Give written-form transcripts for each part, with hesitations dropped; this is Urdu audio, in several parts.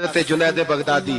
حضرت جنید بغدادی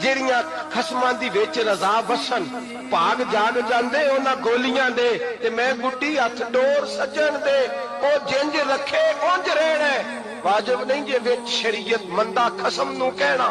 ਜਿਹੜੀਆਂ ਖਸਮਾਂ ਦੀ ਵਿੱਚ ਰਜ਼ਾ ਵਸਣ ਭਾਗ ਜਾਗ ਜਾਂਦੇ ਉਹਨਾਂ ਗੋਲੀਆਂ ਦੇ, ਤੇ ਮੈਂ ਗੁੱਡੀ ਹੱਥ ਡੋਰ ਸੱਜਣ ਦੇ, ਉਹ ਜਿੰਜ ਰੱਖੇ ਉੰਜ ਰਹਿਣਾ, ਵਾਜਬ ਨਹੀਂ ਜੇ ਵਿੱਚ ਸ਼ਰੀਅਤ ਮੰਦਾ ਖਸਮ ਨੂੰ ਕਹਿਣਾ।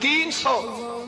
300।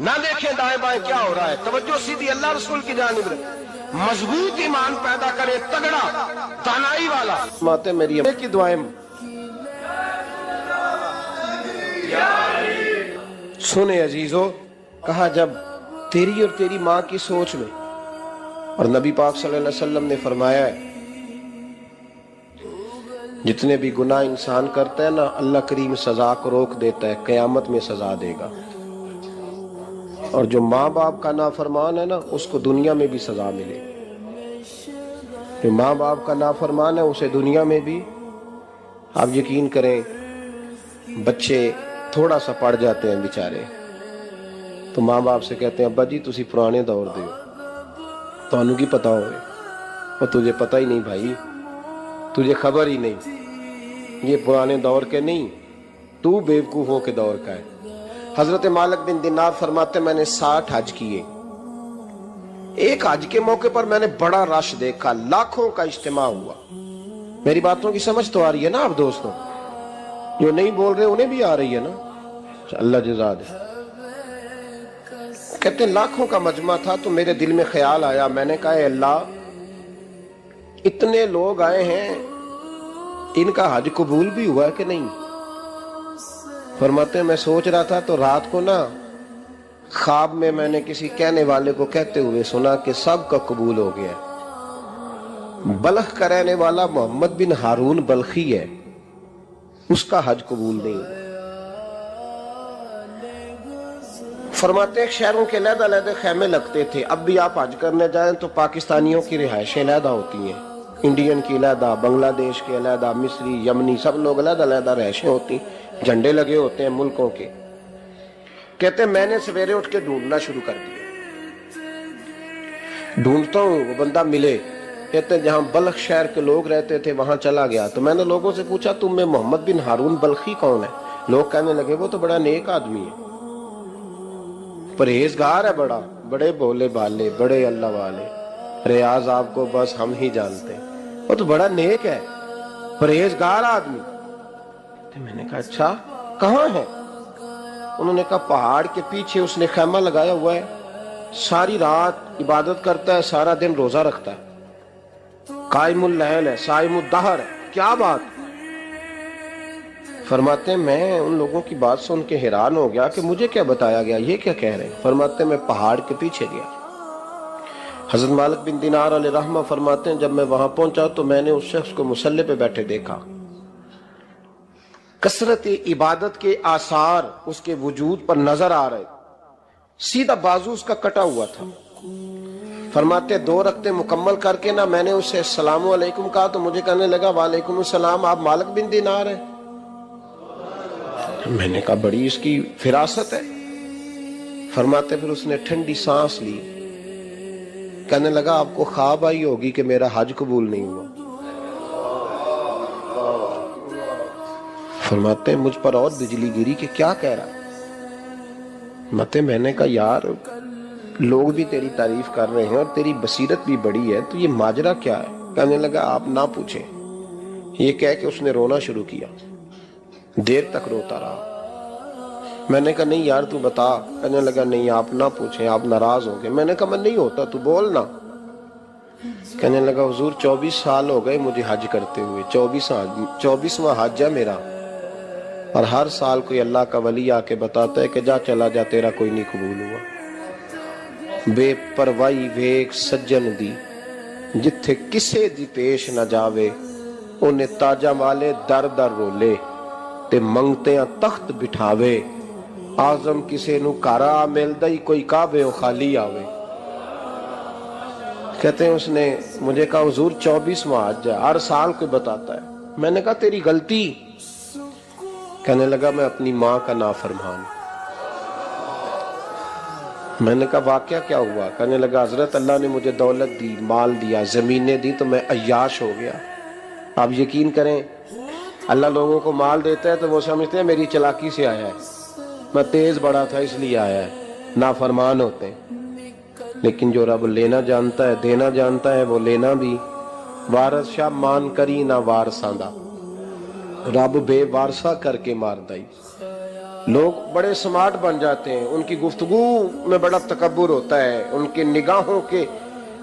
نہ دیکھیں دائیں بائیں کیا ہو رہا ہے، توجہ سیدھی اللہ رسول کی جانب رکھیں، مضبوط ایمان پیدا کرے، تگڑا دانائی والا۔ ماتے میری امی کی دعائیں سنے عزیزو، کہا جب تیری اور تیری ماں کی سوچ میں، اور نبی پاک صلی اللہ علیہ وسلم نے فرمایا ہے جتنے بھی گناہ انسان کرتا ہے نا، اللہ کریم سزا کو روک دیتا ہے، قیامت میں سزا دے گا، اور جو ماں باپ کا نافرمان ہے نا اس کو دنیا میں بھی سزا ملے گی۔ جو ماں باپ کا نافرمان ہے اسے دنیا میں بھی، آپ یقین کریں بچے تھوڑا سا پڑ جاتے ہیں بیچارے، تو ماں باپ سے کہتے ہیں ابا جی تسی پرانے دور دے ہو، تو انہوں کی پتا ہوئے، اور تجھے پتہ ہی نہیں بھائی، تجھے خبر ہی نہیں، یہ پرانے دور کے نہیں، تو بیوقوفوں کے دور کا ہے۔ حضرت مالک بن دینار فرماتے میں نے 60 حج کیے، ایک حج کے موقع پر میں نے بڑا رش دیکھا، لاکھوں کا اجتماع ہوا۔ میری باتوں کی سمجھ تو آ رہی ہے نا آپ دوستوں؟ جو نہیں بول رہے انہیں بھی آ رہی ہے نا؟ اللہ جزا دے۔ کہتے ہیں لاکھوں کا مجمع تھا، تو میرے دل میں خیال آیا، میں نے کہا اے اللہ اتنے لوگ آئے ہیں، ان کا حج قبول بھی ہوا ہے کہ نہیں؟ فرماتے ہیں میں سوچ رہا تھا تو رات کو نا خواب میں نے کسی کہنے والے کو کہتے ہوئے سنا کہ سب کا قبول ہو گیا ہے، بلخ کا رہنے والا محمد بن ہارون بلخی ہے، اس کا حج قبول نہیں ہوا۔ فرماتے ہیں شہروں کے علیحدہ علیحدہ خیمے لگتے تھے، اب بھی آپ حج کرنے جائیں تو پاکستانیوں کی رہائشیں علیحدہ ہوتی ہیں، انڈین کی علیحدہ، بنگلہ دیش کے علیحدہ، مصری، یمنی، سب لوگ علیحدہ علیحدہ رہائشیں ہوتی ہیں، جھنڈے لگے ہوتے ہیں ملکوں کے۔ کہتے ہیں میں نے سویرے اٹھ کے ڈھونڈنا شروع کر دیا، ڈھونڈتا ہوں وہ بندہ ملے، کہتے ہیں جہاں بلخ شہر کے لوگ رہتے تھے وہاں چلا گیا، تو میں نے لوگوں سے پوچھا تم میں محمد بن ہارون بلخی کون ہے؟ لوگ کہنے لگے وہ تو بڑا نیک آدمی ہے، پرہیزگار ہے، بڑے بولے بالے، بڑے اللہ والے، ریاض آپ کو بس ہم ہی جانتے ہیں، وہ تو بڑا نیک ہے، پرہیزگار آدمی۔ تو میں نے کہا اچھا کہاں ہے؟ انہوں نے کہا پہاڑ کے پیچھے اس نے خیمہ لگایا ہوا ہے، ساری رات عبادت کرتا ہے، سارا دن روزہ رکھتا ہے، قائم اللیل ہے، صائم الدہر ہے۔ کیا بات؟ فرماتے ہیں میں ان لوگوں کی بات سن کے حیران ہو گیا کہ مجھے کیا بتایا گیا، یہ کیا کہہ رہے ہیں؟ فرماتے ہیں میں پہاڑ کے پیچھے گیا۔ حضرت مالک بن دینار علیہ رحمہ فرماتے ہیں جب میں وہاں پہنچا تو میں نے اس شخص کو مصلی پہ بیٹھے دیکھا، کثرت عبادت کے آثار اس کے وجود پر نظر آ رہے، سیدھا بازو اس کا کٹا ہوا تھا۔ فرماتے 2 رکعتیں مکمل کر کے نا میں نے اسے السلام علیکم کہا تو مجھے کہنے لگا وعلیکم السلام، آپ مالک بن دینار ہیں؟ میں نے کہا بڑی اس کی فراست ہے۔ فرماتے پھر اس نے ٹھنڈی سانس لی، کہنے لگا آپ کو خواب آئی ہوگی کہ میرا حج قبول نہیں ہوا۔ فرماتے ہیں مجھ پر اور بجلی گری کہ کیا کہہ رہا؟ میں نے کہا یار لوگ بھی تیری تعریف کر رہے ہیں اور تیری بصیرت بھی بڑی ہے، تو یہ ماجرا کیا ہے؟ کہنے لگا آپ نہ پوچھیں۔ یہ کہہ کہ اس نے رونا شروع کیا، دیر تک روتا رہا۔ میں نے کہا نہیں یار تو بتا۔ کہنے لگا نہیں آپ نہ پوچھیں، آپ ناراض ہوں گے۔ میں نے کہا میں نہیں ہوتا، تو بولنا۔ کہنے لگا حضور 24 سال ہو گئے مجھے حج کرتے ہوئے، 24واں حج ہے میرا، اور ہر سال کوئی اللہ کا ولی آ کے بتاتا ہے کہ جا چلا جا تیرا کوئی نہیں قبول ہوا۔ بے پروائی ویک سجن دی جتھے کسے دی پیش نہ جاوے، انہیں تاجہ والے در در رولے تے منگتیاں تخت بٹھاوے، آزم کسے نو کارا ملدا ہی کوئی کعبے و خالی آوے۔ کہتے ہیں اس نے مجھے کہا حضور 24واں حج ہے، ہر سال کوئی بتاتا ہے۔ میں نے کہا تیری غلطی۔ کہنے لگا میں اپنی ماں کا نافرمان۔ میں نے کہا واقعہ کیا ہوا؟ کہنے لگا حضرت اللہ نے مجھے دولت دی، مال دیا، زمینیں دی، تو میں عیاش ہو گیا۔ آپ یقین کریں اللہ لوگوں کو مال دیتا ہے تو وہ سمجھتے ہیں میری چلاکی سے آیا ہے، میں تیز بڑا تھا اس لیے آیا ہے، نافرمان ہوتے ہیں۔ لیکن جو رب لینا جانتا ہے دینا جانتا ہے وہ لینا بھی۔ وارث شاہ مان کری نہ وارثاں دا، رب بے وارثہ کر کے مار دائی۔ لوگ بڑے سمارٹ بن جاتے ہیں، ان کی گفتگو میں بڑا تکبر ہوتا ہے، ان کے نگاہوں کے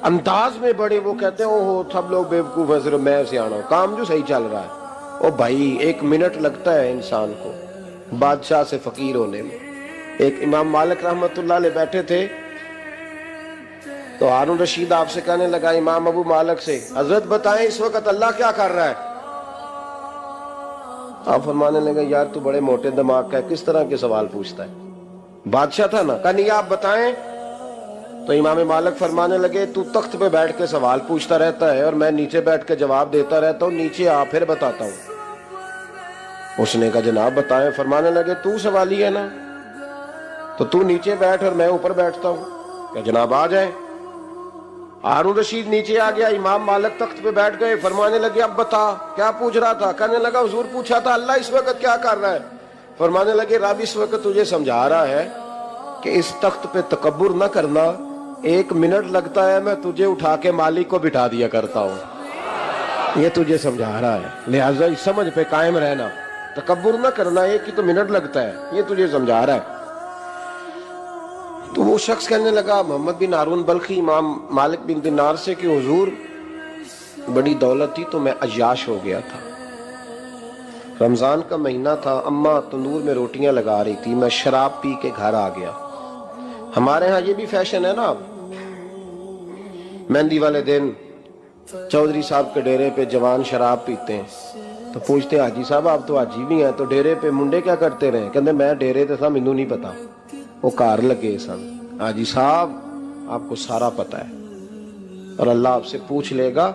انداز میں بڑے، وہ کہتے ہیں اوہ سب لوگ بیوقوف ہیں صرف میں سیاںا ہوں، کام جو صحیح چل رہا ہے۔ او بھائی، 1 منٹ لگتا ہے انسان کو بادشاہ سے فقیر ہونے میں۔ ایک امام مالک رحمت اللہ علیہ بیٹھے تھے تو ہارون رشید آپ سے کہنے لگا، امام ابو مالک سے، حضرت بتائیں اس وقت اللہ کیا کر رہا ہے؟ آپ فرمانے لگے، یار تو بڑے موٹے دماغ کا ہے، کس طرح کے سوال پوچھتا ہے؟ بادشاہ تھا نا، کہا نہیں آپ بتائیں۔ تو امام مالک فرمانے لگے، تو تخت پہ بیٹھ کے سوال پوچھتا رہتا ہے اور میں نیچے بیٹھ کے جواب دیتا رہتا ہوں، نیچے آ پھر بتاتا ہوں۔ اس نے کہا جناب بتائیں۔ فرمانے لگے، تو سوالی ہے نا، تو تو نیچے بیٹھ اور میں اوپر بیٹھتا ہوں۔ کہ جناب آ جائیں۔ ہارون رشید نیچے آ گیا، امام مالک تخت پہ بیٹھ گئے۔ فرمانے لگے، اب بتا کیا پوچھ رہا تھا؟ کہنے لگا، حضور پوچھا تھا اللہ اس وقت کیا کر رہا ہے؟ فرمانے لگے، رب اس وقت تجھے سمجھا رہا ہے کہ اس تخت پہ تکبر نہ کرنا، 1 منٹ لگتا ہے میں تجھے اٹھا کے مالک کو بٹھا دیا کرتا ہوں، یہ تجھے سمجھا رہا ہے، لہٰذا اس سمجھ پہ قائم رہنا، تکبر نہ کرنا، 1 ہی تو منٹ لگتا ہے، یہ تجھے سمجھا رہا ہے۔ تو وہ شخص کہنے لگا، محمد بن ہارون بلخی امام مالک بن دینار سے، کہ حضور بڑی دولت تھی تو میں عیاش ہو گیا تھا، رمضان کا مہینہ تھا، اماں تندور میں روٹیاں لگا رہی تھی، میں شراب پی کے گھر آ گیا۔ ہمارے ہاں یہ بھی فیشن ہے نا، مہندی والے دن چودھری صاحب کے ڈیرے پہ جوان شراب پیتے ہیں تو پوچھتے ہیں، حاجی صاحب آپ تو حاجی بھی ہیں، تو ڈیرے پہ منڈے کیا کرتے رہے؟ کہتے میں ڈیرے تے تھا، مینوں نہیں پتا، وہ کار لگے سن۔ حاجی صاحب آپ کو سارا پتا ہے، اور اللہ آپ سے پوچھ لے گا۔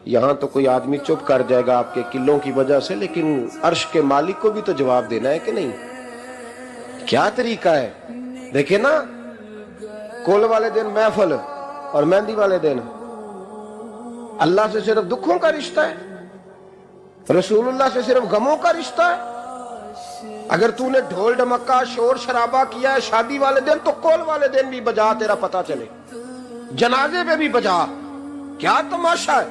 یہاں تو کوئی آدمی چپ کر جائے گا آپ کے قلوں کی وجہ سے، لیکن عرش کے مالک کو بھی تو جواب دینا ہے کہ نہیں؟ کیا طریقہ ہے؟ دیکھیں نا، کول والے دن محفل اور مہندی والے دن اللہ سے صرف دکھوں کا رشتہ ہے، رسول اللہ سے صرف غموں کا رشتہ ہے۔ اگر تو نے ڈھول ڈمکا شور شرابہ کیا ہے شادی والے دن، تو کول والے دن بھی بجا، تیرا پتہ چلے، جنازے پہ بھی بجا۔ کیا تماشا ہے؟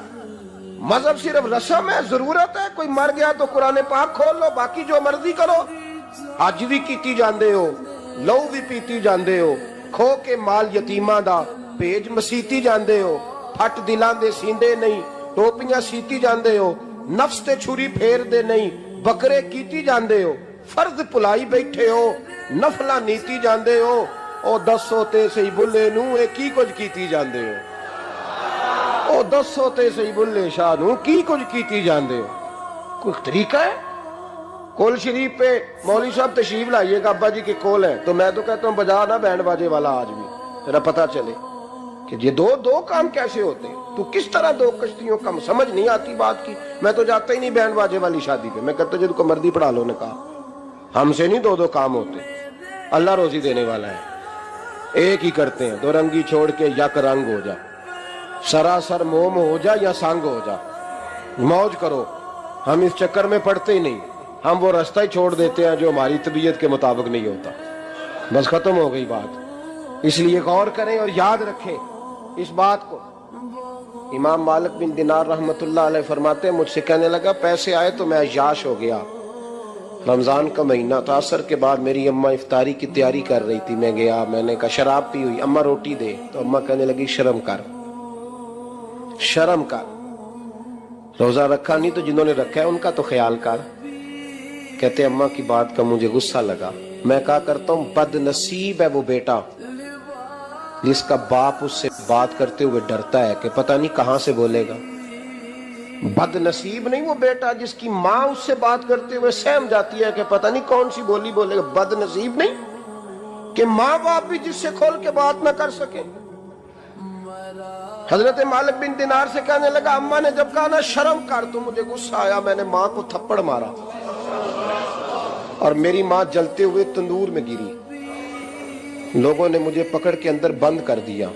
مذہب صرف رسم ہے، ضرورت ہے، کوئی مر گیا تو قرآن پاک کھول لو، باقی جو مرضی کرو۔ حج بھی کیتی جاندے ہو، لو بھی پیتی جاندے ہو، کھو کے مال یتیماں دا پیج مسیتی جاندے ہو، پھٹ دلاں دے سیندے نہیں، ٹوپیاں سیتی جاندے ہو، نفس تے چھری پھیر دے نہیں، بکرے کیتی جاندے ہو، فرض پلائی بیٹھے ہو، نفلہ نیتی جاندے ہو، او دسو تے سی بلے نو اے کی کچھ کیتی جاندے ہو، او دسو تے سی بلے شاہ نو کی کچھ کیتی جاندے ہو۔ کوئی طریقہ ہے؟ کول شریف پہ مولوی صاحب تشریف لائیے گا، ابا جی کے کول ہے، تو میں تو کہتا ہوں بجا نا بینڈ باجے والا آج بھی، تیرا پتہ چلے کہ یہ دو کام کیسے ہوتے ہیں، تو کس طرح 2 کشتیوں کا سمجھ نہیں آتی بات کی۔ میں تو جاتا ہی نہیں بینڈ باجے والی شادی پہ، میں کہتا جن کو مردی پڑھا لو نے کہا، ہم سے نہیں 2 کام ہوتے، اللہ روزی دینے والا ہے، ایک ہی کرتے ہیں، 2 رنگی چھوڑ کے یک رنگ ہو جا، سراسر موم ہو جا یا سنگ ہو جا، موج کرو۔ ہم اس چکر میں پڑتے ہی نہیں، ہم وہ راستہ ہی چھوڑ دیتے ہیں جو ہماری طبیعت کے مطابق نہیں ہوتا، بس ختم ہو گئی بات۔ اس لیے غور کریں اور یاد رکھیں اس بات کو۔ امام مالک بن دینار رحمت اللہ علیہ فرماتے ہیں، مجھ سے کہنے لگا پیسے آئے تو میں عیاش ہو گیا، رمضان کا مہینہ تھا، عصر کے بعد میری اماں افطاری کی تیاری کر رہی تھی، میں گیا، میں نے کہا شراب پی ہوئی، اماں روٹی دے، تو اماں کہنے لگی شرم کر، شرم کر، روزہ رکھا نہیں تو جنہوں نے رکھا ہے ان کا تو خیال کر۔ کہتے اماں کی بات کا مجھے غصہ لگا، میں کہا کرتا ہوں بد نصیب ہے وہ بیٹا جس کا باپ اس سے بات کرتے ہوئے ڈرتا ہے کہ پتہ نہیں کہاں سے بولے گا۔ بد نصیب نہیں وہ بیٹا جس کی ماں اس سے بات کرتے ہوئے سہم جاتی ہے کہ پتہ نہیں کون سی بولی بولے گا۔ بد نصیب نہیں کہ ماں باپ بھی جس سے کھول کے بات نہ کر سکے۔ حضرت مالک بن دینار سے کہنے لگا، اماں نے جب کہا نا شرم کر تو مجھے غصہ آیا، میں نے ماں کو تھپڑ مارا اور میری ماں جلتے ہوئے تندور میں گری۔ لوگوں نے مجھے پکڑ کے اندر بند کر دیا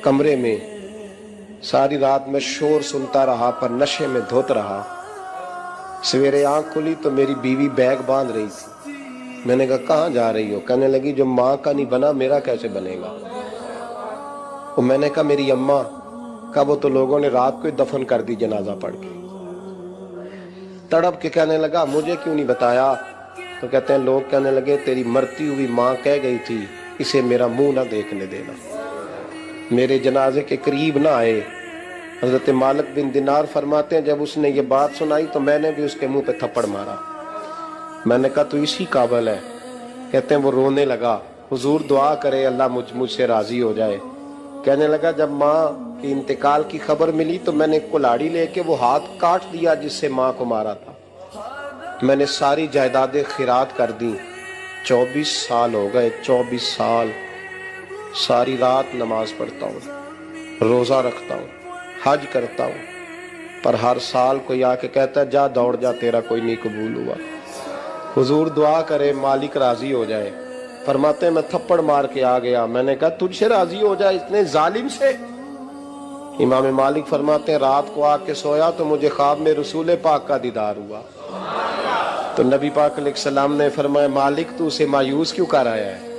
کمرے میں، ساری رات میں شور سنتا رہا پر نشے میں دھوت رہا۔ سویرے آنکھ کھلی تو میری بیوی بیگ باندھ رہی تھی، میں نے کہا کہاں جا رہی ہو؟ کہنے لگی جو ماں کا نہیں بنا میرا کیسے بنے گا؟ اور میں نے کہا میری اماں کا، وہ تو لوگوں نے رات کو ہی دفن کر دی جنازہ پڑھ کے۔ تڑپ کے کہنے لگا مجھے کیوں نہیں بتایا؟ تو کہتے ہیں لوگ کہنے لگے تیری مرتی ہوئی ماں کہہ گئی تھی اسے میرا منہ نہ دیکھنے دینا، میرے جنازے کے قریب نہ آئے۔ حضرت مالک بن دینار فرماتے ہیں جب اس نے یہ بات سنائی تو میں نے بھی اس کے منہ پہ تھپڑ مارا، میں نے کہا تو اسی قابل ہے۔ کہتے ہیں وہ رونے لگا، حضور دعا کرے اللہ مجھ سے راضی ہو جائے۔ کہنے لگا جب ماں کی انتقال کی خبر ملی تو میں نے کلاڑی لے کے وہ ہاتھ کاٹ دیا جس سے ماں کو مارا تھا، میں نے ساری جائیدادیں خیرات کر دی۔ 24 سال ہو گئے، 24 سال ساری رات نماز پڑھتا ہوں، روزہ رکھتا ہوں، حج کرتا ہوں، پر ہر سال کوئی آ کے کہتا ہے جا دوڑ جا تیرا کوئی نہیں قبول ہوا۔ حضور دعا کرے مالک راضی ہو جائے۔ فرماتے ہیں میں تھپڑ مار کے آ گیا، میں نے کہا تجھ سے راضی ہو جائے اتنے ظالم سے؟ امام مالک فرماتے ہیں رات کو آ کے سویا تو مجھے خواب میں رسول پاک کا دیدار ہوا، تو نبی پاک علیہ السلام نے فرمایا مالک تو اسے مایوس کیوں کر آیا ہے،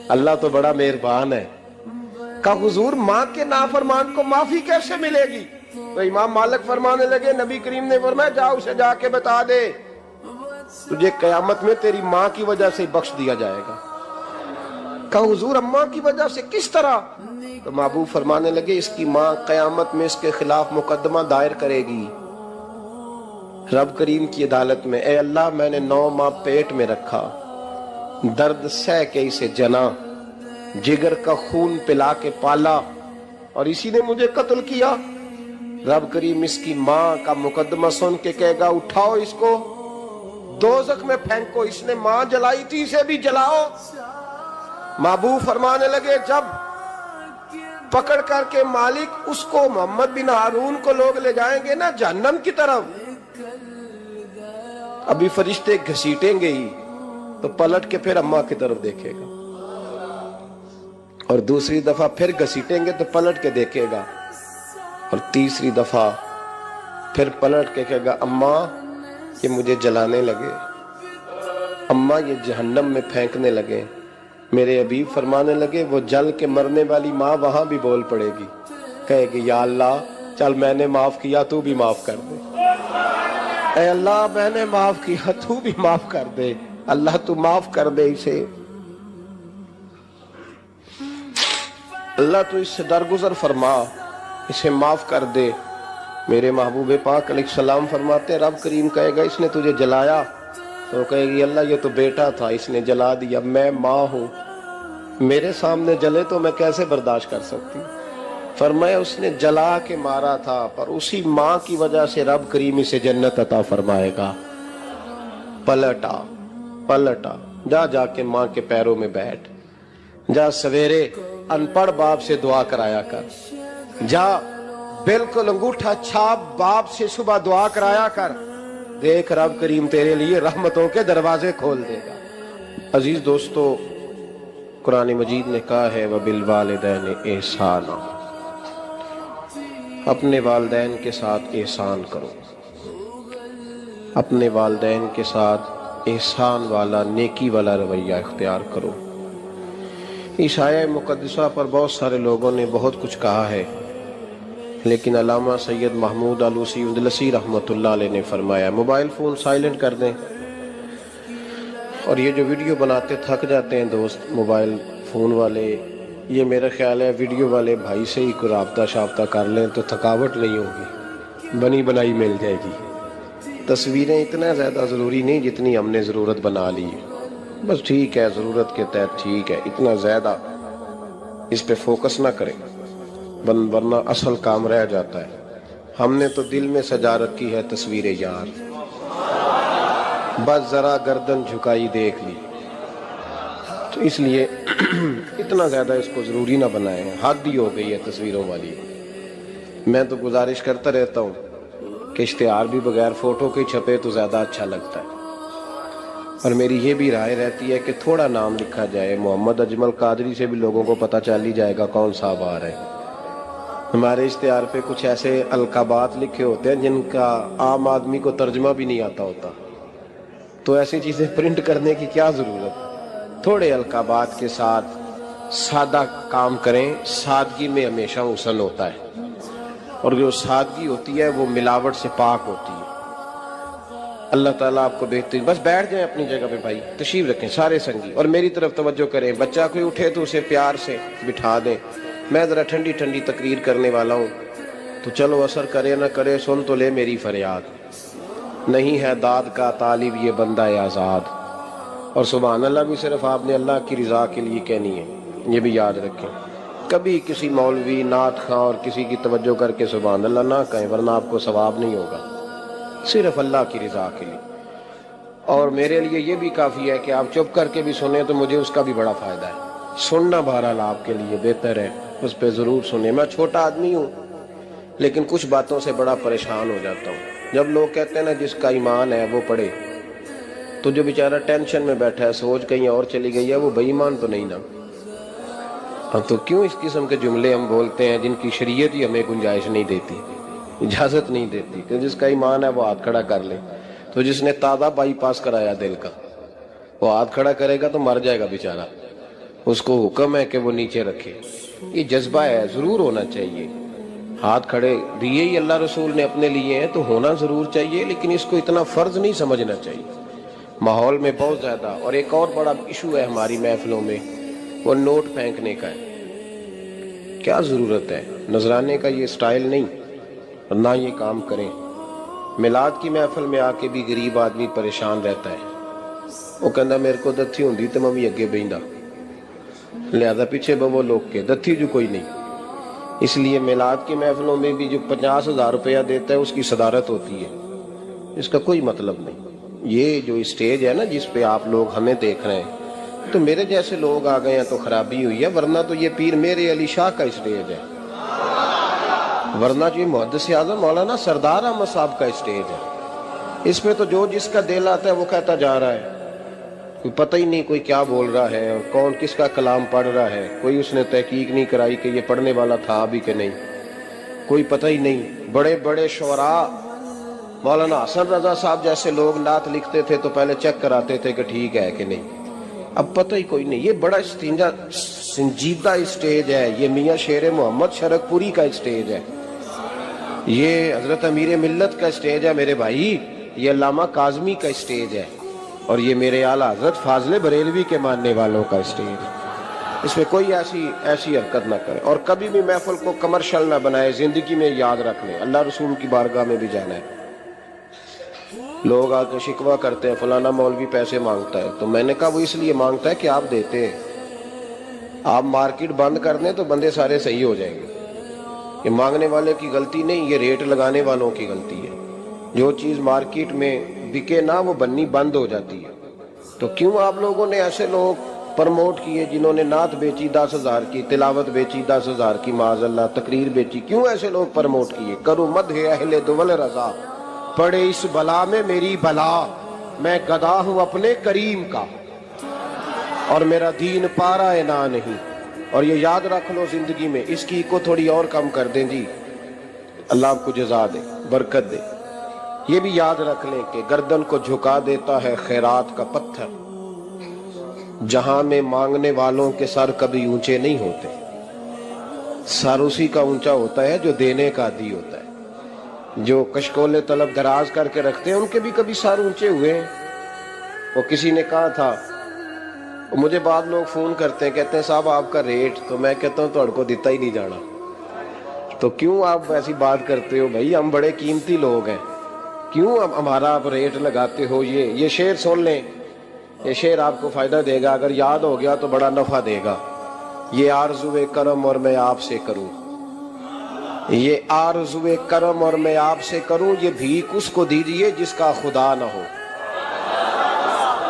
اللہ تو بڑا مہربان ہے۔ کہا حضور ماں کے نافرمان کو معافی کیسے ملے گی؟ تو امام مالک فرمانے لگے نبی کریم نے فرمایا جا اسے جا کے بتا دے تجھے قیامت میں تیری ماں کی وجہ سے بخش دیا جائے گا۔ کہا حضور اماں کی وجہ سے کس طرح؟ تو محبوب فرمانے لگے اس کی ماں قیامت میں اس کے خلاف مقدمہ دائر کرے گی رب کریم کی عدالت میں، اے اللہ میں نے 9 ماہ پیٹ میں رکھا، درد سہ کے اسے جنا، جگر کا خون پلا کے پالا اور اسی نے مجھے قتل کیا۔ رب کریم اس کی ماں کا مقدمہ سن کے کہے گا اٹھاؤ اس کو دوزخ میں پھینکو، اس نے ماں جلائی تھی اسے بھی جلاؤ۔ محبوب فرمانے لگے جب پکڑ کر کے مالک اس کو محمد بن ہارون کو لوگ لے جائیں گے نا جہنم کی طرف، ابھی فرشتے گھسیٹیں گے ہی تو پلٹ کے پھر اماں کی طرف دیکھے گا، اور دوسری دفعہ پھر گھسیٹیں گے تو پلٹ کے دیکھے گا، اور تیسری دفعہ پھر پلٹ کے کہے گا اماں یہ مجھے جلانے لگے، اماں یہ جہنم میں پھینکنے لگے۔ میرے حبیب فرمانے لگے وہ جل کے مرنے والی ماں وہاں بھی بول پڑے گی، کہے گی یا اللہ چل میں نے معاف کیا تو بھی معاف کر دے، اے اللہ میں نے معاف کیا تو بھی معاف کر دے، اللہ تو معاف کر دے اسے، اللہ تو اس سے درگزر فرما، اسے معاف کر دے۔ میرے محبوب پاک علیہ السلام فرماتے رب کریم کہے گا اس نے تجھے جلایا، تو کہے گی اللہ یہ تو بیٹا تھا اس نے جلا دیا، میں ماں ہوں میرے سامنے جلے تو میں کیسے برداشت کر سکتی؟ فرمایا اس نے جلا کے مارا تھا پر اسی ماں کی وجہ سے رب کریم اسے جنت عطا فرمائے گا۔ پلٹا جا کے ماں کے پیروں میں بیٹھ، جا سویرے ان پڑھ باپ سے دعا کرایا کر، جا بالکل انگوٹھا چھاپ باپ سے صبح دعا کرایا کر، دیکھ رب کریم تیرے لیے رحمتوں کے دروازے کھول دے گا۔ عزیز دوستو قرآن مجید نے کہا ہے وَبِالْوَالِدَيْنِ احسانا، اپنے والدین کے ساتھ احسان کرو، اپنے والدین کے ساتھ احسان والا نیکی والا رویہ اختیار کرو۔ اس آیہ مقدسہ پر بہت سارے لوگوں نے بہت کچھ کہا ہے، لیکن علامہ سید محمود آلوسی اندلسی رحمۃ اللہ علیہ نے فرمایا موبائل فون سائلنٹ کر دیں، اور یہ جو ویڈیو بناتے تھک جاتے ہیں دوست موبائل فون والے، یہ میرا خیال ہے ویڈیو والے بھائی سے ہی کوئی رابطہ شابطہ کر لیں تو تھکاوٹ نہیں ہوگی، بنی بنائی مل جائے گی۔ تصویریں اتنا زیادہ ضروری نہیں جتنی ہم نے ضرورت بنا لی، بس ٹھیک ہے ضرورت کے تحت ٹھیک ہے، اتنا زیادہ اس پہ فوکس نہ کریں ورنہ اصل کام رہ جاتا ہے۔ ہم نے تو دل میں سجا رکھی ہے تصویر یار، بس ذرا گردن جھکائی دیکھ لی، تو اس لیے اتنا زیادہ اس کو ضروری نہ بنائیں، حد ہی ہو گئی ہے تصویروں والی۔ میں تو گزارش کرتا رہتا ہوں کہ اشتہار بھی بغیر فوٹو کے چھپے تو زیادہ اچھا لگتا ہے، اور میری یہ بھی رائے رہتی ہے کہ تھوڑا نام لکھا جائے، محمد اجمل قادری سے بھی لوگوں کو پتہ چل ہی جائے گا کون صاحب آ رہے ہیں۔ ہمارے اشتہار پہ کچھ ایسے القابات لکھے ہوتے ہیں جن کا عام آدمی کو ترجمہ بھی نہیں آتا ہوتا، تو ایسی چیزیں پرنٹ کرنے کی کیا ضرورت؟ تھوڑے القابات کے ساتھ سادہ کام کریں، سادگی میں ہمیشہ حسن ہوتا ہے، اور جو سادگی ہوتی ہے وہ ملاوٹ سے پاک ہوتی ہے۔ اللہ تعالیٰ آپ کو بہترین. بس بیٹھ جائیں اپنی جگہ پہ بھائی, تشریف رکھیں سارے سنگی, اور میری طرف توجہ کریں. بچہ کوئی اٹھے تو اسے پیار سے بٹھا دیں. میں ذرا ٹھنڈی ٹھنڈی تقریر کرنے والا ہوں, تو چلو اثر کرے نہ کرے سن تو لے میری فریاد. نہیں ہے داد کا طالب یہ بندہ آزاد. اور سبحان اللہ بھی صرف آپ نے اللہ کی رضا کے لیے کہنی ہے, یہ بھی یاد رکھیں. کبھی کسی مولوی نعت خواں اور کسی کی توجہ کر کے سبحان اللہ نہ کہیں, ورنہ آپ کو ثواب نہیں ہوگا. صرف اللہ کی رضا کے لیے. اور میرے لیے یہ بھی کافی ہے کہ آپ چپ کر کے بھی سنیں تو مجھے اس کا بھی بڑا فائدہ ہے. سننا بہرحال آپ کے لیے بہتر ہے, اس پہ ضرور سنیں. میں چھوٹا آدمی ہوں لیکن کچھ باتوں سے بڑا پریشان ہو جاتا ہوں. جب لوگ کہتے ہیں نا جس کا ایمان ہے وہ پڑھے, تو جو بیچارہ ٹینشن میں بیٹھا ہے, سوچ کہیں اور چلی گئی ہے, وہ بے ایمان تو نہیں نا. تو کیوں اس قسم کے جملے ہم بولتے ہیں جن کی شریعت ہی ہمیں گنجائش نہیں دیتی, اجازت نہیں دیتی کہ جس کا ایمان ہے وہ ہاتھ کھڑا کر لے. تو جس نے تازہ بائی پاس کرایا دل کا, وہ ہاتھ کھڑا کرے گا تو مر جائے گا بیچارہ. اس کو حکم ہے کہ وہ نیچے رکھے. یہ جذبہ ہے, ضرور ہونا چاہیے. ہاتھ کھڑے دیے ہی اللہ رسول نے اپنے لیے ہیں تو ہونا ضرور چاہیے, لیکن اس کو اتنا فرض نہیں سمجھنا چاہیے. ماحول میں بہت زیادہ. اور ایک اور بڑا ایشو ہے ہماری محفلوں میں, وہ نوٹ پھینکنے کا ہے. کیا ضرورت ہے نذرانے کا, یہ سٹائل نہیں, نہ یہ کام کریں. میلاد کی محفل میں آ کے بھی غریب آدمی پریشان رہتا ہے. وہ کہنا میرے کو دتھی ہوندی تو میں بھی اگے بہندا, لہذا پیچھے بو لوگ کے دتھی جو کوئی نہیں. اس لیے میلاد کی محفلوں میں بھی جو 50,000 روپیہ دیتا ہے اس کی صدارت ہوتی ہے, اس کا کوئی مطلب نہیں. یہ جو اسٹیج ہے نا جس پہ آپ لوگ ہمیں دیکھ رہے ہیں, تو میرے جیسے لوگ آ گئے ہیں تو خرابی ہوئی ہے, ورنہ تو یہ پیر میرے علی شاہ کا اسٹیج ہے. ورنہ جو یہ محدث اعظم مولانا سردار احمد صاحب کا اسٹیج ہے. اس پہ تو جو جس کا دل آتا ہے وہ کہتا جا رہا ہے. کوئی پتہ ہی نہیں کوئی کیا بول رہا ہے اور کون کس کا کلام پڑھ رہا ہے. کوئی اس نے تحقیق نہیں کرائی کہ یہ پڑھنے والا تھا بھی کہ نہیں, کوئی پتہ ہی نہیں. بڑے بڑے شعراء مولانا حسن رضا صاحب جیسے لوگ نعت لکھتے تھے تو پہلے چیک کراتے تھے کہ ٹھیک ہے کہ نہیں. اب پتہ ہی کوئی نہیں. یہ بڑا سنجیدہ اسٹیج ہے. یہ میاں شیر محمد شرک پوری کا اسٹیج ہے, یہ حضرت امیر ملت کا اسٹیج ہے میرے بھائی, یہ علامہ کاظمی کا اسٹیج ہے, اور یہ میرے اعلیٰ حضرت فاضل بریلوی کے ماننے والوں کا اسٹیج. اس میں کوئی ایسی حرکت نہ کرے, اور کبھی بھی محفل کو کمرشل نہ بنائے. زندگی میں یاد رکھ لیں اللہ رسول کی بارگاہ میں بھی جانا ہے. لوگ آ کے شکوہ کرتے ہیں فلانا مولوی پیسے مانگتا ہے, تو میں نے کہا وہ اس لیے مانگتا ہے کہ آپ دیتے ہیں. آپ مارکیٹ بند کر دیں تو بندے سارے صحیح ہو جائیں گے. یہ مانگنے والے کی غلطی نہیں, یہ ریٹ لگانے والوں کی غلطی ہے. جو چیز مارکیٹ میں بکے نہ وہ بننی بند ہو جاتی ہے. تو کیوں آپ لوگوں نے ایسے لوگ پرموٹ کیے جنہوں نے نعت بیچی 10,000 کی, تلاوت بیچی 10,000 کی, معاذ اللہ تقریر بیچی, کیوں ایسے لوگ پرموٹ کیے؟ کرو مدح اہل دول رضا, پڑے اس بلا میں میری بلا, میں گدا ہوں اپنے کریم کا, اور میرا دین پارا نہ نہیں. اور یہ یاد رکھ لو زندگی میں, اس کی کو تھوڑی اور کم کر دیں جی, اللہ آپ کو جزا دے, برکت دے. یہ بھی یاد رکھ لیں کہ گردن کو جھکا دیتا ہے خیرات کا پتھر, جہاں میں مانگنے والوں کے سر کبھی اونچے نہیں ہوتے. سر اسی کا اونچا ہوتا ہے جو دینے کا عادی ہوتا ہے. جو کشکول طلب دراز کر کے رکھتے ہیں ان کے بھی کبھی سر اونچے ہوئے ہیں. وہ کسی نے کہا تھا, مجھے بعد لوگ فون کرتے ہیں کہتے ہیں صاحب آپ کا ریٹ, تو میں کہتا ہوں تو کو دیتا ہی نہیں جانا. تو کیوں آپ ایسی بات کرتے ہو بھائی, ہم بڑے قیمتی لوگ ہیں, کیوں ہمارا آپ ریٹ لگاتے ہو؟ یہ شعر سن لیں, یہ شعر آپ کو فائدہ دے گا, اگر یاد ہو گیا تو بڑا نفع دے گا. یہ آرزو کرم اور میں آپ سے کروں, یہ آرزو کرم اور میں آپ سے کروں, یہ بھیک اس کو دیجئے جس کا خدا نہ ہو.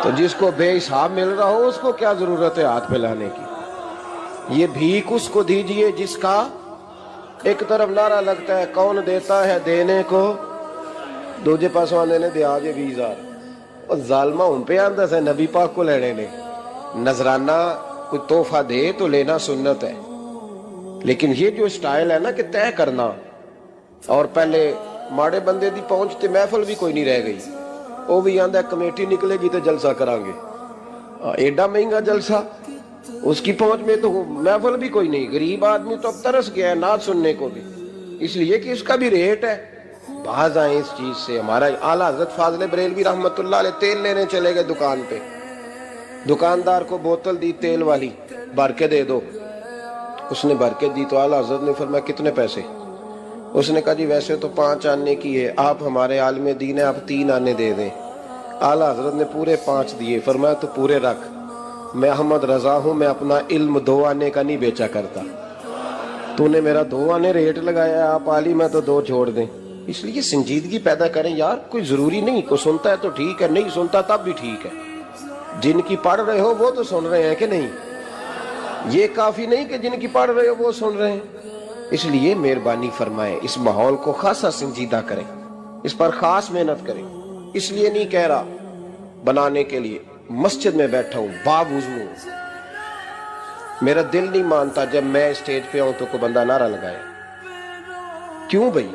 تو جس کو بے حساب مل رہا ہو اس کو کیا ضرورت ہے ہاتھ پھیلانے کی؟ یہ بھیک اس کو دیجئے جس کا, ایک طرف نعرہ لگتا ہے کون دیتا ہے دینے کو, دوجے پاس آنے نے دیا جے 20,000. اور ظالمہ ان پہ آندہ سے نبی پاک کو لینے نے. نذرانہ کوئی تحفہ دے تو لینا سنت ہے, لیکن یہ جو سٹائل ہے نا کہ طے کرنا, اور پہلے ماڑے بندے دی پہنچتے محفل بھی کوئی نہیں رہ گئی, وہ بھی آندہ کمیٹی نکلے گی تو جلسہ کرانگے, ایڈا مہنگا جلسہ, اس کی پہنچ میں تو محفل بھی کوئی نہیں. غریب آدمی تو اب ترس گیا ہے نعت سننے کو بھی, اس لیے کہ اس کا بھی ریٹ ہے. باز آئیں اس چیز سے. ہمارا اعلیٰ حضرت فاضل بریلوی رحمت اللہ علیہ تیل لینے چلے گئے دکان پہ, دکاندار کو بوتل دی تیل والی, بھر کے دے دو. اس نے بھر کے دی تو اعلیٰ حضرت نے فرمایا کتنے پیسے؟ اس نے کہا جی ویسے تو 5 آنے کی ہے, آپ ہمارے عالم دین ہیں, آپ 3 آنے دے دیں. اعلیٰ حضرت نے پورے 5 دیے. فرمایا تو پورے رکھ, میں احمد رضا ہوں, میں اپنا علم 2 آنے کا نہیں بیچا کرتا. تو نے میرا 2 آنے ریٹ لگایا, آپ عالم ہے تو 2 چھوڑ دیں. اس لیے سنجیدگی پیدا کریں یار. کوئی ضروری نہیں, کوئی سنتا ہے تو ٹھیک ہے, نہیں سنتا تب بھی ٹھیک ہے. جن کی پڑھ رہے ہو وہ تو سن رہے ہیں کہ نہیں, یہ کافی نہیں کہ جن کی پڑھ رہے ہو وہ سن رہے ہیں. اس لیے مہربانی فرمائیں, اس ماحول کو خاصا سنجیدہ کریں, اس پر خاص محنت کریں. اس لیے نہیں کہہ رہا بنانے کے لیے, مسجد میں بیٹھا ہوں باب وضو ہوں, میرا دل نہیں مانتا جب میں اسٹیج پہ ہوں تو کوئی بندہ نعرہ لگائے. کیوں بھائی,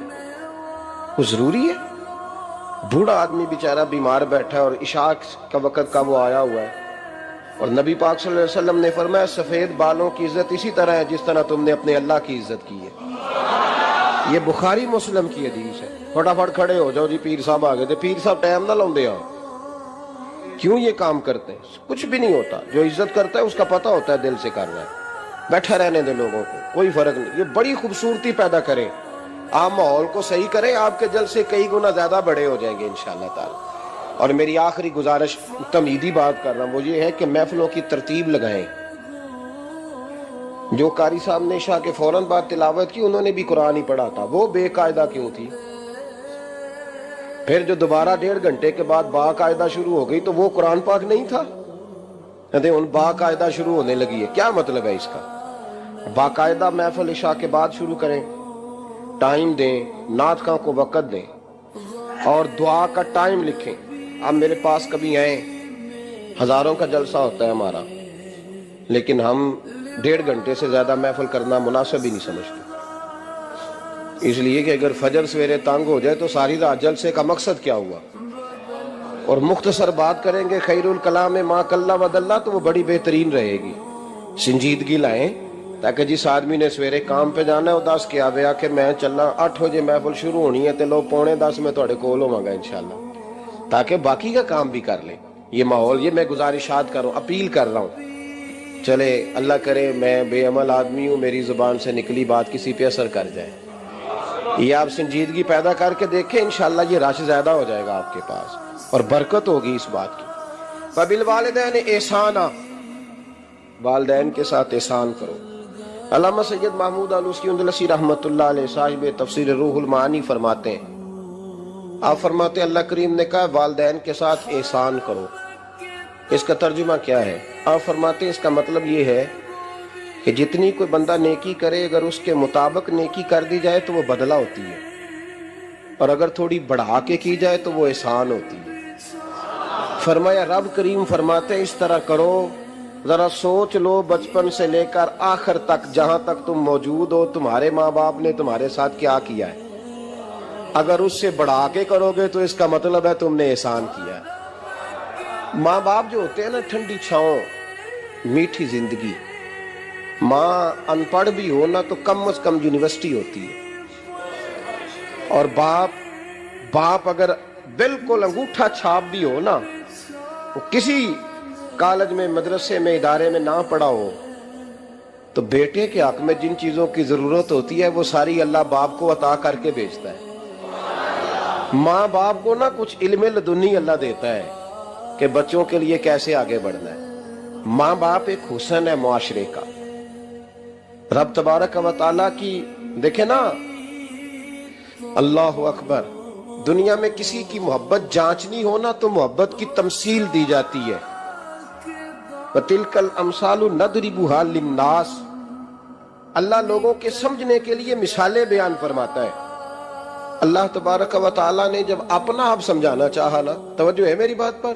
وہ ضروری ہے؟ بوڑھا آدمی بیچارہ بیمار بیٹھا ہے اور عشاء کا وقت کا وہ آیا ہوا ہے, اور نبی پاک صلی اللہ علیہ وسلم نے فرمایا سفید بالوں کی عزت اسی طرح ہے جس طرح تم نے اپنے اللہ کی عزت کی ہے. یہ بخاری مسلم کی حدیث ہے. فٹافٹ کھڑے ہو جاؤ جی پیر صاحب آ گئے تھے. پیر صاحب ٹائم نہ لاؤ دے آؤ. کیوں یہ کام کرتے ہیں؟ کچھ بھی نہیں ہوتا. جو عزت کرتا ہے اس کا پتہ ہوتا ہے دل سے کر رہا ہے. بیٹھا رہنے دے لوگوں کو, کوئی فرق نہیں. یہ بڑی خوبصورتی پیدا کریں, آپ ماحول کو صحیح کریں, آپ کے جلسے کئی گنا زیادہ بڑے ہو جائیں گے انشاءاللہ تعالی. اور میری آخری گزارش, تمہیدی بات کر رہا ہوں, وہ یہ ہے کہ محفلوں کی ترتیب لگائیں. جو قاری صاحب نے عشاء کے فوراً بعد تلاوت کی انہوں نے بھی قرآن ہی پڑھا تھا, وہ بے قاعدہ کیوں تھی؟ پھر جو دوبارہ 1.5 گھنٹے کے بعد باقاعدہ شروع ہو گئی تو وہ قرآن پاک نہیں تھا, ان باقاعدہ شروع ہونے لگی ہے. کیا مطلب ہے اس کا؟ باقاعدہ محفل عشاء کے بعد شروع کریں, ٹائم دیں, نعت خواں کو وقت دیں, اور دعا کا ٹائم لکھیں. آپ میرے پاس کبھی آئیں, ہزاروں کا جلسہ ہوتا ہے ہمارا, لیکن ہم 1.5 گھنٹے سے زیادہ محفل کرنا مناسب ہی نہیں سمجھتے. اس لیے کہ اگر فجر سویرے تنگ ہو جائے تو ساری رات جلسے کا مقصد کیا ہوا. اور مختصر بات کریں گے خیر الکلام ما قل و دل, تو وہ بڑی بہترین رہے گی. سنجیدگی لائیں تاکہ جس آدمی نے سویرے کام پہ جانا ہے 10 کے آوے آ کہ میں چلنا 8 بجے محفل شروع ہونی ہے تے لو 9:45 میں تھوڑے کول ہوواں گا انشاءاللہ, تاکہ باقی کا کام بھی کر لیں. یہ ماحول, یہ میں گزارشات کر رہا ہوں, اپیل کر رہا ہوں. چلے اللہ کرے میں بے عمل آدمی ہوں, میری زبان سے نکلی بات کسی پہ اثر کر جائے. یہ آپ سنجیدگی پیدا کر کے دیکھیں, انشاءاللہ یہ رش زیادہ ہو جائے گا آپ کے پاس, اور برکت ہوگی اس بات کی. وَبِالْوَالِدَيْنِ احسانا, والدین کے ساتھ احسان کرو. علامہ سید محمود آلوسی اندلسی رحمت اللہ علیہ صاحب تفسیر روح المعانی فرماتے ہیں, آپ فرماتے ہیں اللہ کریم نے کہا والدین کے ساتھ احسان کرو. اس کا ترجمہ کیا ہے؟ آپ فرماتے ہیں اس کا مطلب یہ ہے کہ جتنی کوئی بندہ نیکی کرے اگر اس کے مطابق نیکی کر دی جائے تو وہ بدلہ ہوتی ہے, اور اگر تھوڑی بڑھا کے کی جائے تو وہ احسان ہوتی ہے. فرمایا رب کریم فرماتے ہیں اس طرح کرو, ذرا سوچ لو بچپن سے لے کر آخر تک جہاں تک تم موجود ہو تمہارے ماں باپ نے تمہارے ساتھ کیا کیا ہے. اگر اس سے بڑھا کے کرو گے تو اس کا مطلب ہے تم نے احسان کیا ہے. ماں باپ جو ہوتے ہیں نا, ٹھنڈی چھاؤں, میٹھی زندگی. ماں ان پڑھ بھی ہو نا تو کم از کم یونیورسٹی ہوتی ہے, اور باپ اگر بالکل انگوٹھا چھاپ بھی ہو نا, وہ کسی کالج میں مدرسے میں ادارے میں نہ پڑھا ہو, تو بیٹے کے حق میں جن چیزوں کی ضرورت ہوتی ہے وہ ساری اللہ باپ کو عطا کر کے بھیجتا ہے. ماں باپ کو نا کچھ علم لدنی اللہ دیتا ہے کہ بچوں کے لیے کیسے آگے بڑھنا ہے. ماں باپ ایک حسن ہے معاشرے کا. رب تبارک و تعالیٰ کی دیکھیں نا, اللہ اکبر, دنیا میں کسی کی محبت جانچنی ہو نا تو محبت کی تمثیل دی جاتی ہے. وَتِلْكَ الْأَمْثَالُ نَضْرِبُهَا لِلنَّاسِ, اللہ لوگوں کے سمجھنے کے لیے مثالیں بیان فرماتا ہے. اللہ تبارک و تعالیٰ نے جب اپنا آپ سمجھانا چاہا نا, توجہ ہے میری بات پر,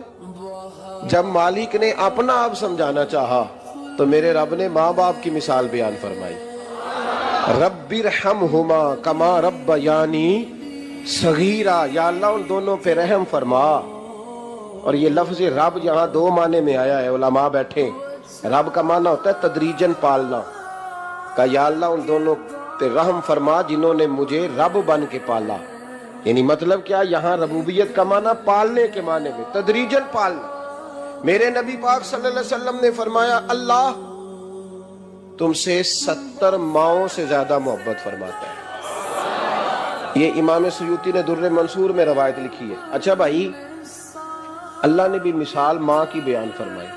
جب مالک نے اپنا آپ سمجھانا چاہا تو میرے رب نے ماں باپ کی مثال بیان فرمائی. رب ارحمہما کما ربیانی صغیرا, یا اللہ ان دونوں پہ رحم فرما. اور یہ لفظ رب یہاں 2 معنی میں آیا ہے, علماء بیٹھے. رب کا معنی ہوتا ہے تدریجن پالنا, کہ یا اللہ ان دونوں پہ رحم فرما جنہوں نے مجھے رب بن کے پالا. یعنی مطلب کیا؟ یہاں ربوبیت کا معنی پالنے کے معنی میں، تدریجن پالنا۔ میرے نبی پاک صلی اللہ علیہ وسلم نے فرمایا اللہ تم سے 70 ماؤں سے زیادہ محبت فرماتا ہے۔ یہ امام سیوطی نے در منصور میں روایت لکھی ہے۔ اچھا بھائی، اللہ نے بھی مثال ماں کی بیان فرمائی،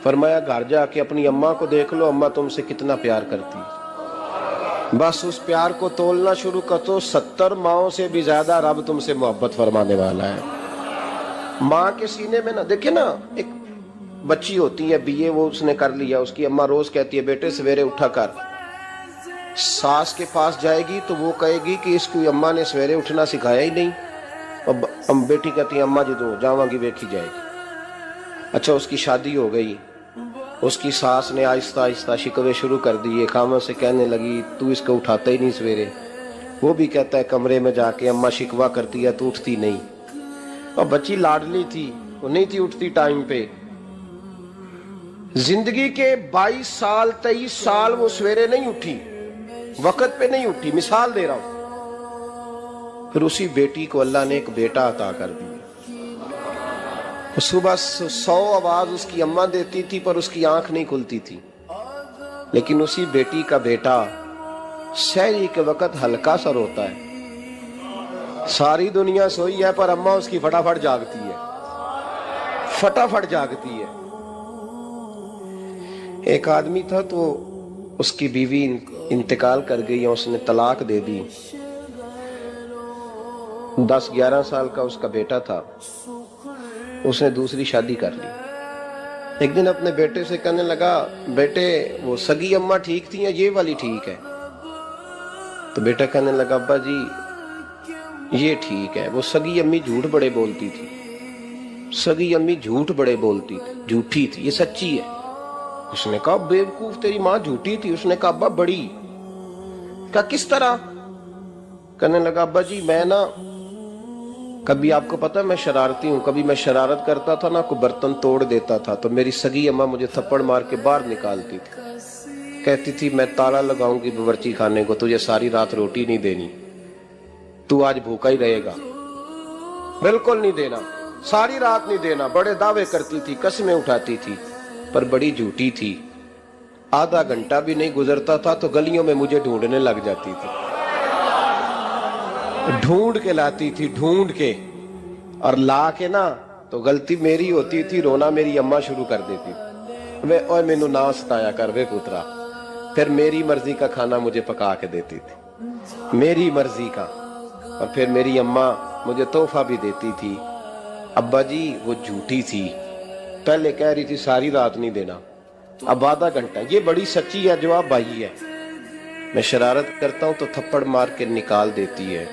فرمایا گھر جا کے اپنی اماں کو دیکھ لو، اماں تم سے کتنا پیار کرتی ہے، بس اس پیار کو تولنا شروع کر تو 70 ماؤں سے بھی زیادہ رب تم سے محبت فرمانے والا ہے۔ ماں کے سینے میں نا، دیکھیں نا، ایک بچی ہوتی ہے BA، وہ اس نے کر لیا، اس کی اماں روز کہتی ہے بیٹے سویرے اٹھا کر، ساس کے پاس جائے گی تو وہ کہے گی کہ اس کی اماں نے سویرے اٹھنا سکھایا ہی نہیں، اور بیٹی کہتی ہے اماں جی تو جاواں گی ویکھی جائے گی۔ اچھا اس کی شادی ہو گئی، اس کی ساس نے آہستہ آہستہ شکوے شروع کر دیے، خامن سے کہنے لگی تو اس کو اٹھاتا ہی نہیں سویرے، وہ بھی کہتا ہے کمرے میں جا کے اماں شکوہ کرتی ہے تو اٹھتی نہیں، اور بچی لاڈلی تھی، وہ نہیں تھی اٹھتی ٹائم پہ۔ زندگی کے 22 سال 23 سال وہ سویرے نہیں اٹھی، وقت پہ نہیں اٹھی، مثال دے رہا ہوں۔ پھر اسی بیٹی کو اللہ نے ایک بیٹا عطا کر دیا۔ صبح 100 آواز اس کی اماں دیتی تھی پر اس کی آنکھ نہیں کھلتی تھی، لیکن اسی بیٹی کا بیٹا سحری کے وقت ہلکا سا روتا ہے، ساری دنیا سوئی ہے پر اماں اس کی فٹافٹ جاگتی ہے، فٹافٹ جاگتی ہے۔ ایک آدمی تھا تو اس کی بیوی انتقال کر گئی اور اس نے طلاق دے دی، 10-11 سال کا اس کا بیٹا تھا، اس نے دوسری شادی کر لی۔ ایک دن اپنے بیٹے سے کہنے لگا بیٹے وہ سگی اماں ٹھیک تھی یا یہ والی ٹھیک ہے؟ تو بیٹا کہنے لگا ابا جی یہ ٹھیک ہے، وہ سگی امی جھوٹ بڑے بولتی تھی، سگی امی جھوٹ بڑے بولتی تھی، جھوٹی تھی، یہ سچی ہے۔ اس نے کہا بے وقوف تیری ماں جھوٹی تھی؟ اس نے کہا ابا بڑی۔ کہا کس طرح؟ کہنے لگا ابا جی میں نا کبھی، آپ کو پتا میں شرارتی ہوں، کبھی میں شرارت کرتا تھا نا، کوئی برتن توڑ دیتا تھا تو میری سگی اماں مجھے تھپڑ مار کے باہر نکالتی تھی، کہتی تھی میں تالا لگاؤں گی باورچی خانے کو، تجھے ساری رات روٹی نہیں دینی، تو آج بھوکا ہی رہے گا، بالکل نہیں دینا، ساری رات نہیں دینا۔ بڑے دعوے کرتی تھی، قسمیں اٹھاتی تھی، پر بڑی جھوٹی تھی۔ آدھا گھنٹہ بھی نہیں گزرتا تھا تو گلیوں میں مجھے ڈھونڈنے لگ جاتی تھی، ڈھونڈ کے لاتی تھی، ڈھونڈ کے، اور لا کے نا تو غلطی میری ہوتی تھی، رونا میری اماں شروع کر دیتی تھی، میں اوے مینوں نہ ستایا کر وے پترا۔ پھر میری مرضی کا کھانا مجھے پکا کے دیتی تھی، میری مرضی کا، اور پھر میری اماں مجھے تحفہ بھی دیتی تھی۔ ابا جی وہ جھوٹی تھی، پہلے کہہ رہی تھی ساری رات نہیں دینا، اب آدھا گھنٹہ، یہ بڑی سچی ہے، جواب بھائی ہے۔ میں شرارت کرتا ہوں تو تھپڑ مار کے نکال دیتی ہے،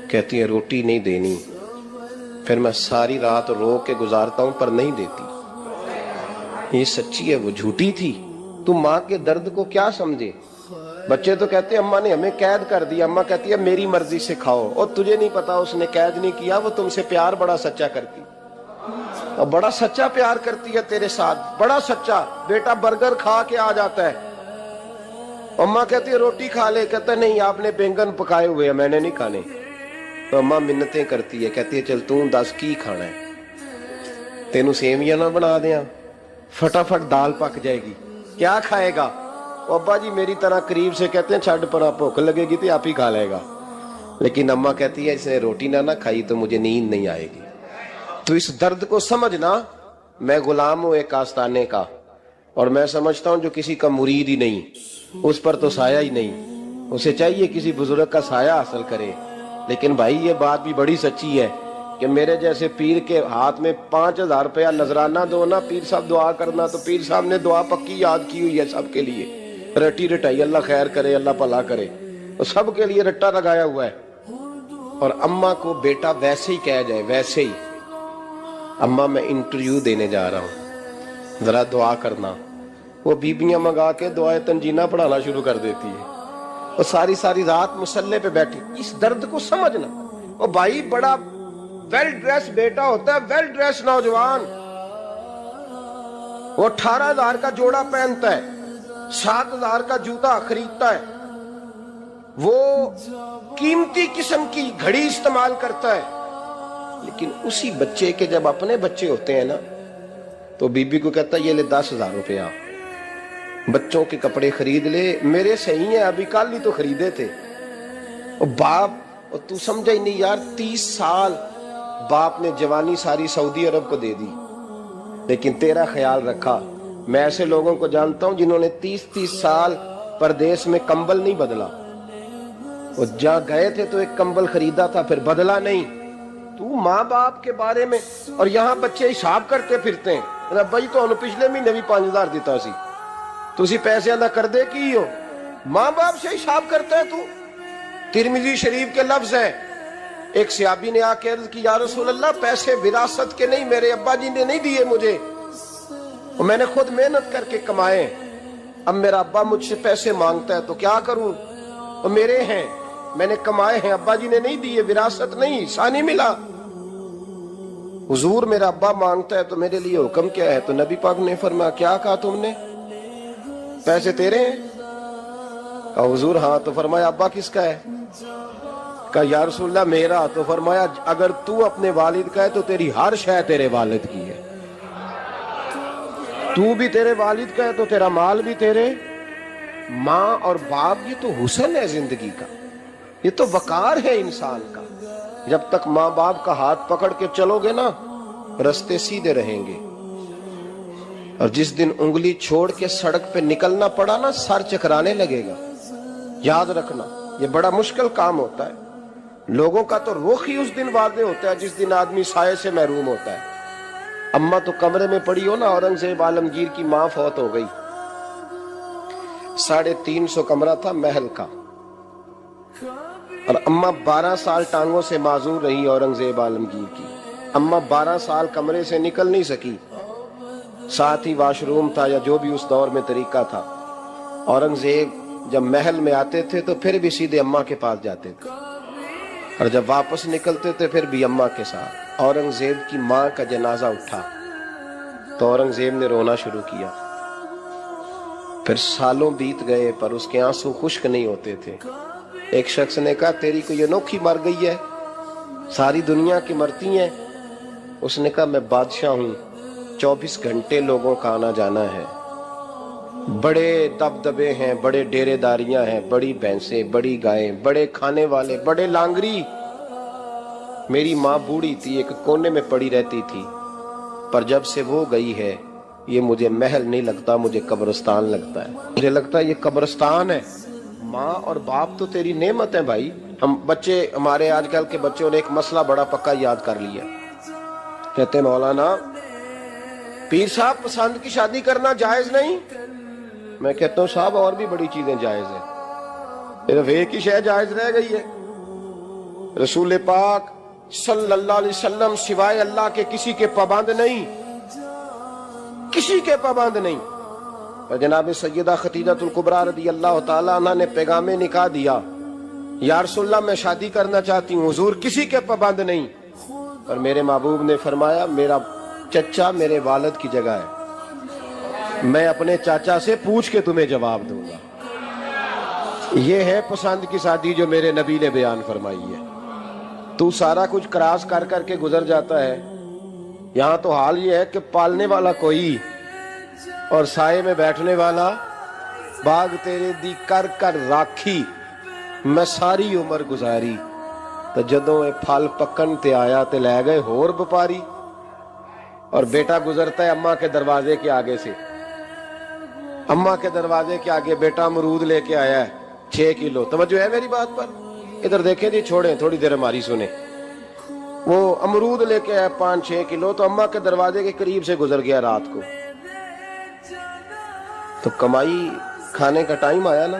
کہتی ہے روٹی نہیں دینی، پھر میں ساری رات رو کے گزارتا ہوں پر نہیں دیتی۔ یہ سچی ہے، وہ جھوٹی تھی۔ تم ماں کے درد کو کیا سمجھے؟ بچے تو کہتے ہیں اماں نے ہمیں قید کر دیا، اماں کہتی ہے میری مرضی سے کھاؤ، اور تجھے نہیں پتا اس نے قید نہیں کیا، وہ تم سے پیار بڑا سچا کرتی، اور بڑا سچا پیار کرتی ہے تیرے ساتھ، بڑا سچا۔ بیٹا برگر کھا کے آ جاتا ہے، اماں کہتی ہے روٹی کھا لے، کہتا ہے نہیں آپ نے بینگن پکائے ہوئے ہیں میں نے نہیں کھانے، تو اماں منتیں کرتی ہے، کہتی ہے چل توں 10 کی کھانا ہے، تینوں سیویاں نہ بنا دیاں، فٹافٹ دال پک جائے گی، کیا کھائے گا؟ ابا جی میری طرح قریب سے کہتے ہیں چھڈ پر بھوک لگے گی تو آپ ہی کھا لے گا، لیکن اماں کہتی ہے اس نے روٹی نہ کھائی تو مجھے نیند نہیں آئے گی۔ تو اس درد کو سمجھنا، میں غلام ہوں ایک آستانے کا، اور میں سمجھتا ہوں جو کسی کا مرید ہی نہیں اس پر تو سایہ ہی نہیں، اسے چاہیے کسی بزرگ کا سایہ حاصل کرے۔ لیکن بھائی یہ بات بھی بڑی سچی ہے کہ میرے جیسے پیر کے ہاتھ میں 5000 روپیہ نذرانہ دو نا، پیر صاحب دعا کرنا، تو پیر صاحب نے دعا پکی یاد کی ہوئی ہے سب کے لیے، رٹی رٹائی، اللہ خیر کرے اللہ بھلا کرے، تو سب کے لیے رٹا لگایا ہوا ہے۔ اور اماں کو بیٹا ویسے ہی کہہ جائے، ویسے ہی اماں میں انٹرویو دینے جا رہا ہوں ذرا دعا کرنا، وہ بیبیاں منگا کے دعائے تنجینہ پڑھانا شروع کر دیتی ہے، اور ساری ساری رات مسلح پہ بیٹھی۔ اس درد کو سمجھنا۔ اور بھائی بڑا ویل ڈریس بیٹا ہوتا ہے، ویل ڈریس نوجوان، وہ 18,000 کا جوڑا پہنتا ہے، 7,000 کا جوتا خریدتا ہے، وہ قیمتی قسم کی گھڑی استعمال کرتا ہے، لیکن اسی بچے کے جب اپنے بچے ہوتے ہیں نا تو بی بی کو کہتا ہے یہ لے 10,000 روپیہ، بچوں کے کپڑے خرید لے، میرے صحیح ہیں ابھی کل ہی تو خریدے تھے۔ اور باپ، اور تو سمجھا ہی نہیں یار، 30 سال باپ نے جوانی ساری سعودی عرب کو دے دی، لیکن تیرا خیال رکھا۔ میں ایسے لوگوں کو جانتا ہوں جنہوں نے 30 سال پردیس میں کمبل نہیں بدلا، وہ جہاں گئے تھے تو ایک کمبل خریدا تھا پھر بدلا نہیں۔ تو ماں باپ کے بارے میں، اور یہاں بچے حساب کرتے پھرتے ہیں، بھائی تو انہوں پچھلے مہینے بھی 5,000 دیتا سی، تو اسی پیسے ادا کر دے کی ہو، ماں باپ سے حساب کرتا ہے تو۔ ترمذی شریف کے لفظ ہیں، ایک صحابی نے آ کے عرض کی یا رسول اللہ پیسے وراثت کے نہیں، میرے ابا جی نے نہیں دیے مجھے، اور میں نے خود محنت کر کے کمائے، اب میرا ابا مجھ سے پیسے مانگتا ہے تو کیا کروں، اور میرے ہیں، میں نے کمائے ہیں، ابا جی نے نہیں دیے، وراثت نہیں، حصہ نہیں ملا۔ حضور میرا ابا مانگتا ہے تو میرے لیے حکم کیا ہے؟ تو نبی پاک نے فرمایا کیا کہا تم نے؟ پیسے تیرے ہیں؟ کہا حضور ہاں۔ تو فرمایا ابا کس کا ہے؟ کہا یا رسول اللہ میرا۔ تو فرمایا اگر تو اپنے والد کا ہے تو تیری ہر شے تیرے والد کی ہے، تو بھی تیرے والد کا ہے تو تیرا مال بھی تیرے۔ ماں اور باپ یہ تو حسن ہے زندگی کا، یہ تو وقار ہے انسان کا۔ جب تک ماں باپ کا ہاتھ پکڑ کے چلو گے نا رستے سیدھے رہیں گے، اور جس دن انگلی چھوڑ کے سڑک پہ نکلنا پڑا نا سر چکرانے لگے گا۔ یاد رکھنا یہ بڑا مشکل کام ہوتا ہے۔ لوگوں کا تو رخ ہی اس دن واضح ہوتا ہے جس دن آدمی سائے سے محروم ہوتا ہے۔ اماں تو کمرے میں پڑی ہو نا، اورنگزیب عالمگیر کی ماں فوت ہو گئی، 350 کمرہ تھا محل کا، اور اماں 12 سال ٹانگوں سے معذور رہی اورنگزیب عالمگیر کی۔ اماں 12 سال کمرے سے نکل نہیں سکی، ساتھ ہی واش روم تھا یا جو بھی اس دور میں طریقہ تھا۔ اورنگزیب جب محل میں آتے تھے تو پھر بھی سیدھے اماں کے پاس جاتے تھے، اور جب واپس نکلتے تھے پھر بھی اماں کے ساتھ۔ اورنگزیب کی ماں کا جنازہ اٹھا تو اورنگزیب نے رونا شروع کیا، پھر سالوں بیت گئے پر اس کے آنسو خشک نہیں ہوتے تھے۔ ایک شخص نے کہا تیری کوئی انوکھی مر گئی ہے، ساری دنیا کی مرتی ہیں؟ اس نے کہا میں بادشاہ ہوں، 24 گھنٹے لوگوں کا آنا جانا ہے، بڑے دبدبے ہیں، بڑے ڈیرے داریاں ہیں، بڑی بھینسیں، بڑی گائیں، بڑے کھانے والے، بڑے لانگری۔ میری ماں بوڑھی تھی، ایک کونے میں پڑی رہتی تھی، پر جب سے وہ گئی ہے یہ مجھے محل نہیں لگتا، مجھے قبرستان لگتا ہے، مجھے لگتا ہے یہ قبرستان ہے۔ ماں اور باپ تو تیری نعمت ہے بھائی۔ ہم بچے، ہمارے آج کل کے بچوں نے ایک مسئلہ بڑا پکا یاد کر لیا، کہتے ہیں مولانا پیر صاحب پسند کی شادی کرنا جائز نہیں۔ میں کہتا ہوں صاحب اور بھی بڑی چیزیں جائز ہیں، صرف ایک ہی شے جائز رہ گئی ہے، رسول پاک صلی اللہ علیہ وسلم سوائے اللہ کے کسی کے پابند نہیں، کسی کے پابند نہیں۔ اور جناب سیدہ خدیجہ الکبریٰ رضی اللہ تعالیٰ عنہ نے پیغام نکاح دیا، یا رسول اللہ میں شادی کرنا چاہتی ہوں، حضور کسی کے پابند نہیں۔ اور میرے محبوب نے فرمایا میرا چچا میرے والد کی جگہ ہے، میں اپنے چاچا سے پوچھ کے تمہیں جواب دوں گا۔ یہ ہے پسند کی شادی جو میرے نبی نے بیان فرمائی ہے۔ تو سارا کچھ کراس کر کر کے گزر جاتا ہے، یہاں تو حال یہ ہے کہ پالنے والا کوئی اور سائے میں بیٹھنے والا۔ باغ تیرے دی کر کر راکھی میں ساری عمر گزاری، تو جدوں اے پھل پکن تے آیا تے لے گئے ہور بپاری۔ اور بیٹا گزرتا ہے اماں کے دروازے کے آگے سے، اماں کے دروازے کے آگے بیٹا امرود لے کے آیا ہے 6 کلو۔ توجہ ہے میری بات پر؟ ادھر دیکھیں جی، چھوڑیں تھوڑی دیر ہماری سنیں۔ وہ امرود لے کے آیا 5-6 کلو، تو اماں کے دروازے کے قریب سے گزر گیا رات کو، تو کمائی کھانے کا ٹائم آیا نا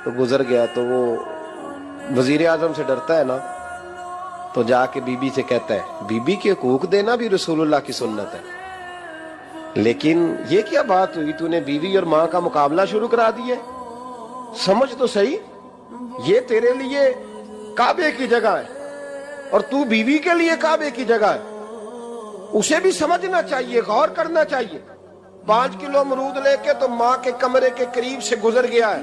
تو گزر گیا۔ تو وہ وزیر اعظم سے ڈرتا ہے نا، تو جا کے بی بی سے کہتا ہے بی بی کے حقوق دینا بھی رسول اللہ کی سنت ہے۔ لیکن یہ کیا بات ہوئی، تو نے بیوی اور ماں کا مقابلہ شروع کرا دیا؟ سمجھ تو صحیح، یہ تیرے لیے کعبے کی جگہ ہے اور تو بیوی کے لیے کعبے کی جگہ ہے، اسے بھی سمجھنا چاہیے، غور کرنا چاہیے۔ 5 کلو امرود لے کے تو ماں کے کمرے کے قریب سے گزر گیا ہے،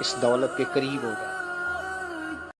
اس دولت کے قریب ہو جائے.